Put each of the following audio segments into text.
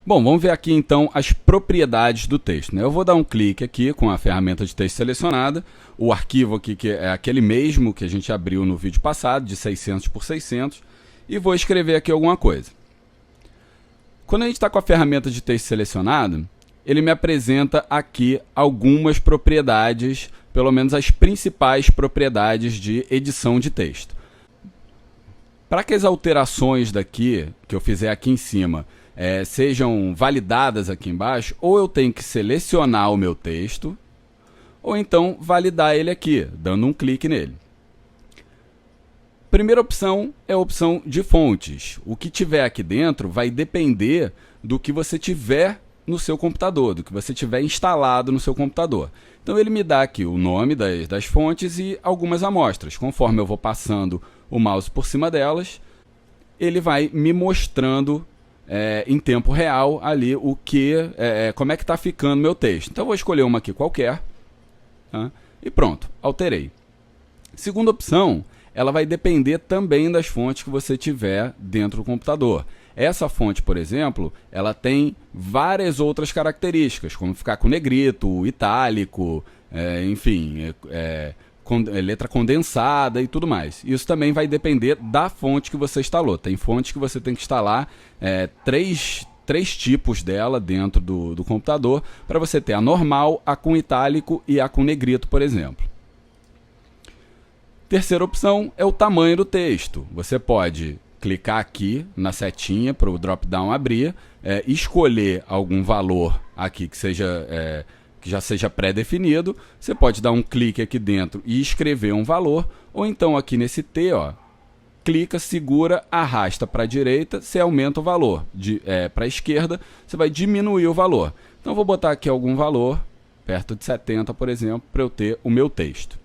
Bom, vamos ver aqui então as propriedades do texto, né? Eu vou dar um clique aqui com a ferramenta de texto selecionada, o arquivo aqui que é aquele mesmo que a gente abriu no vídeo passado, de 600 por 600, e vou escrever aqui alguma coisa. Quando a gente está com a ferramenta de texto selecionado, ele me apresenta aqui algumas propriedades, pelo menos as principais propriedades de edição de texto. Para que as alterações daqui, que eu fizer aqui em cima, sejam validadas aqui embaixo, ou eu tenho que selecionar o meu texto, ou então validar ele aqui, dando um clique nele. Primeira opção é a opção de fontes. O que tiver aqui dentro vai depender do que você tiver no seu computador, do que você tiver instalado no seu computador. Então ele me dá aqui o nome das fontes e algumas amostras. Conforme eu vou passando o mouse por cima delas, ele vai me mostrando em tempo real ali como é que está ficando meu texto. Então eu vou escolher uma aqui qualquer, tá? E pronto, alterei. Segunda opção, ela vai depender também das fontes que você tiver dentro do computador. Essa fonte, por exemplo, ela tem várias outras características, como ficar com negrito, itálico, enfim, letra condensada e tudo mais. Isso também vai depender da fonte que você instalou. Tem fontes que você tem que instalar três tipos dela dentro do computador, para você ter a normal, a com itálico e a com negrito, por exemplo. Terceira opção é o tamanho do texto. Você pode clicar aqui na setinha para o drop-down abrir, escolher algum valor aqui que já seja pré-definido. Você pode dar um clique aqui dentro e escrever um valor, ou então aqui nesse T, clica, segura, arrasta para a direita, você aumenta o valor. Para a esquerda, você vai diminuir o valor. Então eu vou botar aqui algum valor, perto de 70, por exemplo, para eu ter o meu texto.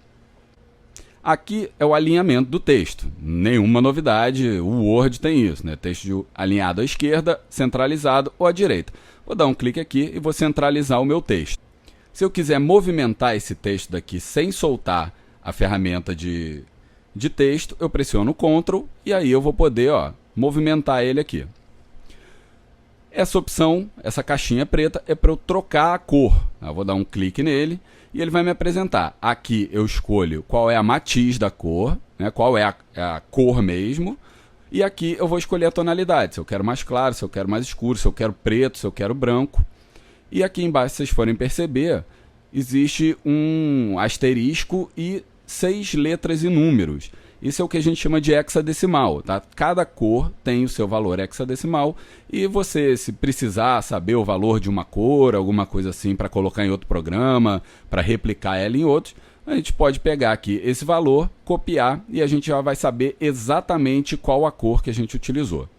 Aqui é o alinhamento do texto. Nenhuma novidade, o Word tem isso, né? Texto alinhado à esquerda, centralizado ou à direita. Vou dar um clique aqui e vou centralizar o meu texto. Se eu quiser movimentar esse texto daqui sem soltar a ferramenta de texto, eu pressiono Ctrl e aí eu vou poder movimentar ele aqui. Essa opção, essa caixinha preta, é para eu trocar a cor. Eu vou dar um clique nele e ele vai me apresentar. Aqui eu escolho qual é a matiz da cor, né, qual é a cor mesmo. E aqui eu vou escolher a tonalidade, se eu quero mais claro, se eu quero mais escuro, se eu quero preto, se eu quero branco. E aqui embaixo, se vocês forem perceber, existe um asterisco e 6 letras e números. Isso é o que a gente chama de hexadecimal, tá? Cada cor tem o seu valor hexadecimal e você, se precisar saber o valor de uma cor, alguma coisa assim, para colocar em outro programa, para replicar ela em outros, a gente pode pegar aqui esse valor, copiar e a gente já vai saber exatamente qual a cor que a gente utilizou.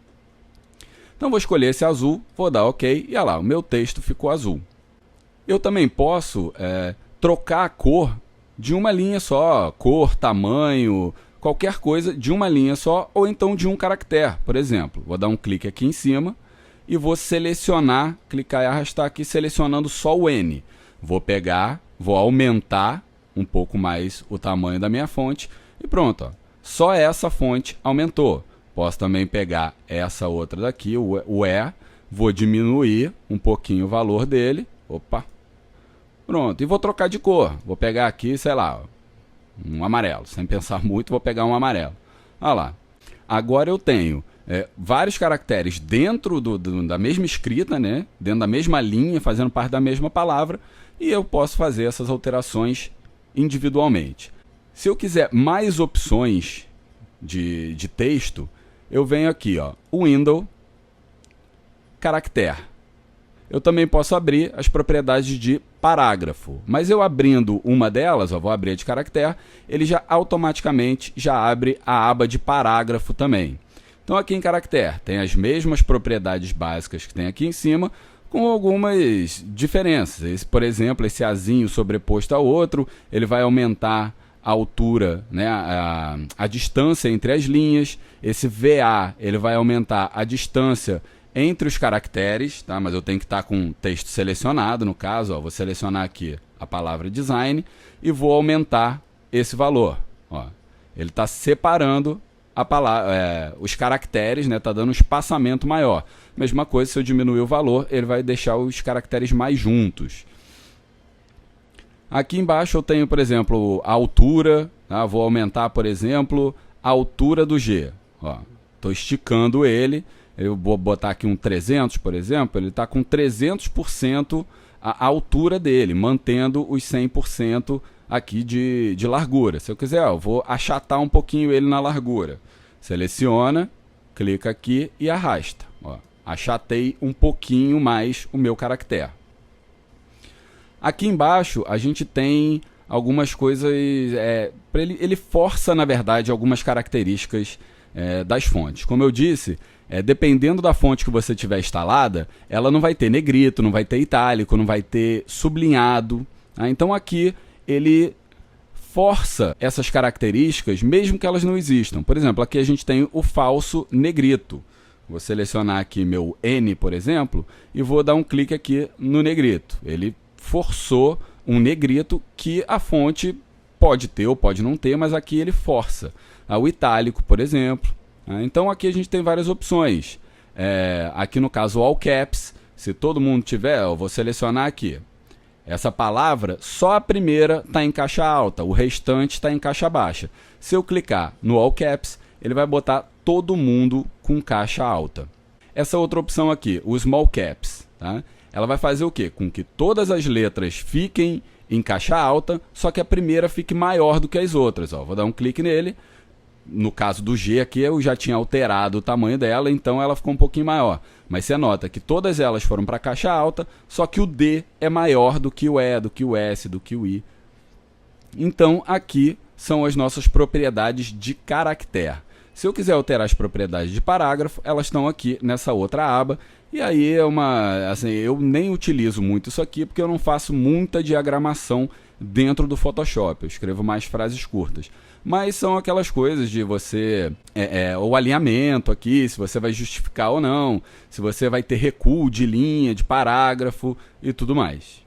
Então vou escolher esse azul, vou dar OK e olha lá, o meu texto ficou azul. Eu também posso trocar a cor de uma linha só, cor, tamanho, qualquer coisa de uma linha só, ou então de um caractere, por exemplo. Vou dar um clique aqui em cima e vou selecionar, clicar e arrastar aqui, selecionando só o N. Vou pegar, vou aumentar um pouco mais o tamanho da minha fonte e pronto. Só essa fonte aumentou. Posso também pegar essa outra daqui, o E, vou diminuir um pouquinho o valor dele. Opa! Pronto, e vou trocar de cor. Vou pegar aqui, sei lá, um amarelo. Sem pensar muito, vou pegar um amarelo. Olha lá. Agora eu tenho vários caracteres dentro da mesma escrita, né? Dentro da mesma linha, fazendo parte da mesma palavra. E eu posso fazer essas alterações individualmente. Se eu quiser mais opções de texto, eu venho aqui, Window, Caractere. Eu também posso abrir as propriedades de parágrafo, mas eu abrindo uma delas, vou abrir a de caractere, ele já automaticamente já abre a aba de parágrafo também. Então aqui em caractere tem as mesmas propriedades básicas que tem aqui em cima, com algumas diferenças. Por exemplo, esse azinho sobreposto ao outro, ele vai aumentar a altura, né, a distância entre as linhas. Esse VA, ele vai aumentar a distância entre os caracteres, tá? Mas eu tenho que estar com o texto selecionado, no caso, vou selecionar aqui a palavra design e vou aumentar esse valor. Ele está separando os caracteres, né? Tá dando um espaçamento maior. Mesma coisa, se eu diminuir o valor, ele vai deixar os caracteres mais juntos. Aqui embaixo eu tenho, por exemplo, a altura. Tá? Vou aumentar, por exemplo, a altura do G. Estou esticando ele. Eu vou botar aqui um 300, por exemplo. Ele está com 300% a altura dele, mantendo os 100% aqui de largura. Se eu quiser, eu vou achatar um pouquinho ele na largura. Seleciona, clica aqui e arrasta. Achatei um pouquinho mais o meu caractere. Aqui embaixo a gente tem algumas coisas, ele força, na verdade, algumas características das fontes. Como eu disse, dependendo da fonte que você tiver instalada, ela não vai ter negrito, não vai ter itálico, não vai ter sublinhado. Tá? Então aqui ele força essas características, mesmo que elas não existam. Por exemplo, aqui a gente tem o falso negrito. Vou selecionar aqui meu N, por exemplo, e vou dar um clique aqui no negrito. Ele forçou um negrito que a fonte pode ter ou pode não ter, mas aqui ele força. O itálico, por exemplo. Então aqui a gente tem várias opções. Aqui no caso All Caps, se todo mundo tiver, eu vou selecionar aqui. Essa palavra, só a primeira está em caixa alta, o restante está em caixa baixa. Se eu clicar no All Caps, ele vai botar todo mundo com caixa alta. Essa outra opção aqui, o Small Caps, tá? Ela vai fazer o quê? Com que todas as letras fiquem em caixa alta, só que a primeira fique maior do que as outras. Vou dar um clique nele. No caso do G aqui, eu já tinha alterado o tamanho dela, então ela ficou um pouquinho maior. Mas você nota que todas elas foram para caixa alta, só que o D é maior do que o E, do que o S, do que o I. Então, aqui são as nossas propriedades de caractere. Se eu quiser alterar as propriedades de parágrafo, elas estão aqui nessa outra aba. E aí eu nem utilizo muito isso aqui, porque eu não faço muita diagramação dentro do Photoshop. Eu escrevo mais frases curtas. Mas são aquelas coisas de você, o alinhamento aqui, se você vai justificar ou não, se você vai ter recuo de linha, de parágrafo e tudo mais.